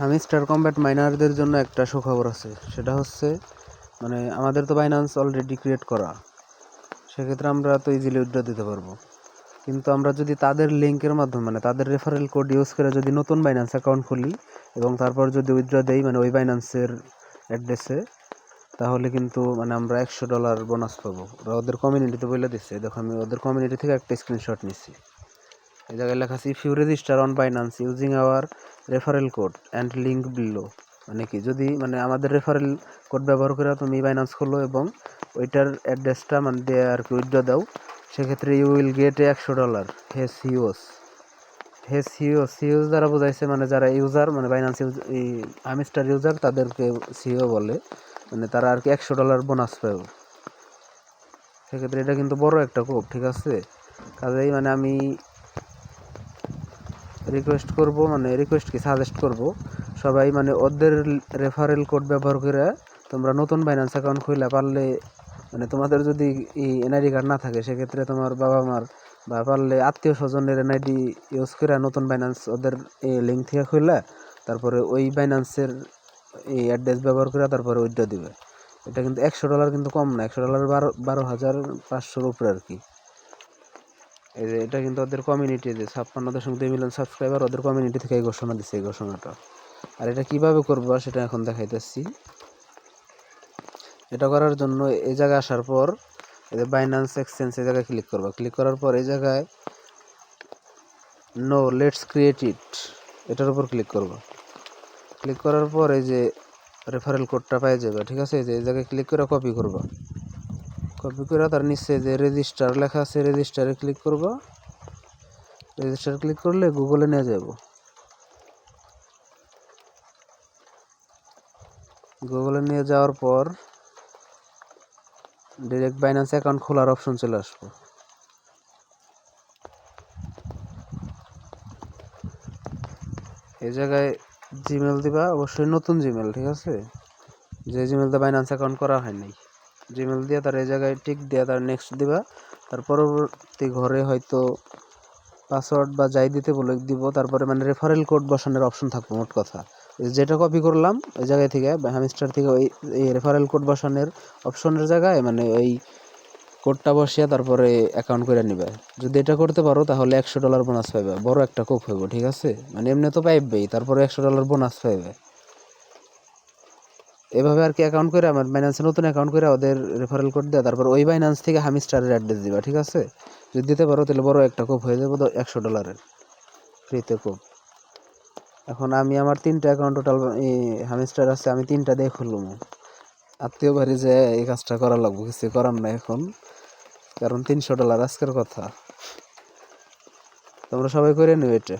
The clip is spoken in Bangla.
হামিস্টার কম্ব্যাট মাইনারদের জন্য একটা সুখবর আছে, সেটা হচ্ছে মানে আমাদের তো বাইন্যান্স অলরেডি ক্রিয়েট করা, সেক্ষেত্রে আমরা তো ইজিলি উইথড্র দিতে পারবো। কিন্তু আমরা যদি তাদের লিঙ্কের মাধ্যমে মানে তাদের রেফারেল কোড ইউজ করে যদি নতুন বাইন্যান্স অ্যাকাউন্ট খুলি এবং তারপর যদি উইথড্র দেই মানে ওই বাইন্যান্সের অ্যাড্রেসে, তাহলে কিন্তু মানে আমরা $100 বোনাস পাবো। ওরা ওদের কমিউনিটিতে বলে দিচ্ছে, দেখো আমি ওদের কমিউনিটি থেকে একটা স্ক্রিনশট নিচ্ছি। এই জায়গায় লেখা আছে, if you register on Binance using our referral code and link below, মানে কি যদি মানে আমাদের রেফারেল কোড ব্যবহার করে তুমি বাইন্যান্স খোলো এবং ওইটার অ্যাড্রেসটা মানে দিয়ে আর কি উইথড্র দাও, সেক্ষেত্রে ইউ উইল গেট $100 সিওস দ্বারা বোঝাইছে মানে যারা ইউজার মানে বাইন্যান্স এই হামিস্টার ইউজার তাদেরকে সিও বলে, মানে তারা আর কি $100 বোনাস পাবে। সেক্ষেত্রে এটা কিন্তু বড় একটা কোড, ঠিক আছে। কাজেই মানে আমি সাজেস্ট করব সবাই মানে ওদের রেফারেল কোড ব্যবহার করে তোমরা নতুন বাইন্যান্স অ্যাকাউন্ট খুলে পারলে মানে তোমাদের যদি এনআইডি কার্ড না থাকে সেক্ষেত্রে তোমার বাবা মার বা পারলে আত্মীয় স্বজনের এনআইডি ইউজ করে নতুন বাইন্যান্স ওদের এই লিঙ্ক থেকে খুলে তারপরে ওই বাইন্যান্সের এই অ্যাড্রেস ব্যবহার করে তারপরে উইথড্র দিবে। এটা কিন্তু $100 কিন্তু কম না, $100 12,500 উপরে আর কি। এই যে এটা কিন্তু ওদের কমিউনিটি, যে 56.2 মিলিয়ন সাবস্ক্রাইবার, ওদের কমিউনিটি থেকে এই ঘোষণা দিচ্ছে, এই ঘোষণাটা। আর এটা কিভাবে করবো সেটা এখন দেখাইতেছি। এটা করার জন্য এই জায়গায় আসার পর এই যে বাইন্যান্স এক্সচেঞ্জ এই জায়গায় ক্লিক করবা। ক্লিক করার পর এই জায়গায় নো লেটস ক্রিয়েট ইট এটার উপর ক্লিক করবা। ক্লিক করার পর এই যে রেফারেল কোডটা পেয়ে যাবে, ঠিক আছে। এই জায়গায় ক্লিক করে কপি করবা। কপি করে তার নিচে যে রেজিস্টার লেখা আছে রেজিস্টারে ক্লিক করবা। রেজিস্টার ক্লিক করলে গুগলে নিয়ে যাব। গুগলে নিয়ে যাওয়ার পর ডাইরেক্ট বাইন্যান্স অ্যাকাউন্ট খোলার অপশন চলে আসবে। এই জায়গায় জিমেল দিবা, অবশ্যই নতুন জিমেল, ঠিক আছে। যে জিমেলটা বাইন্যান্স অ্যাকাউন্ট করা হয় নাই জিমেল দিয়ে তার এই জায়গায় টিক দিয়ে তার নেক্সট দিবা। তার পরবর্তী ঘরে হয়তো পাসওয়ার্ড বা যাই দিতে বলে দিব। তারপরে মানে রেফারেল কোড বসানোর অপশন থাকবে। মোট কথা যেটা কপি করলাম ওই জায়গায় থেকে হামিস্টার থেকে ওই এই রেফারেল কোড বসানোর অপশনের জায়গায় মানে ওই কোডটা বসিয়ে তারপরে অ্যাকাউন্ট করে নিবে। যদি এটা করতে পারো তাহলে $100 বোনাস পাইবে, বড় একটা কোপ হইব, ঠিক আছে। মানে এমনি তো পাইবেই, তারপরে $100 বোনাস পাইবে। এভাবে আর কি অ্যাকাউন্ট করে আমার বাইন্যান্সে নতুন অ্যাকাউন্ট করে ওদের রেফারেল কোড দেওয়া, তারপর ওই বাইন্যান্স থেকে হামিস্টারের অ্যাড্রেস দিবা, ঠিক আছে। যদি দিতে পারো তাহলে বড় একটা কোপ হয়ে যাবে $100 ফ্রিতে কোপ। এখন আমি আমার 3টা অ্যাকাউন্ট টোটাল হামিস্টার আছে, আমি 3টা দিয়ে খুললাম। আত্মীয় বাড়ি যে এই কাজটা করা লাগবে, কিছু করার না এখন, কারণ $300 আজকের কথা। তোমরা সবাই করে নিও এটা।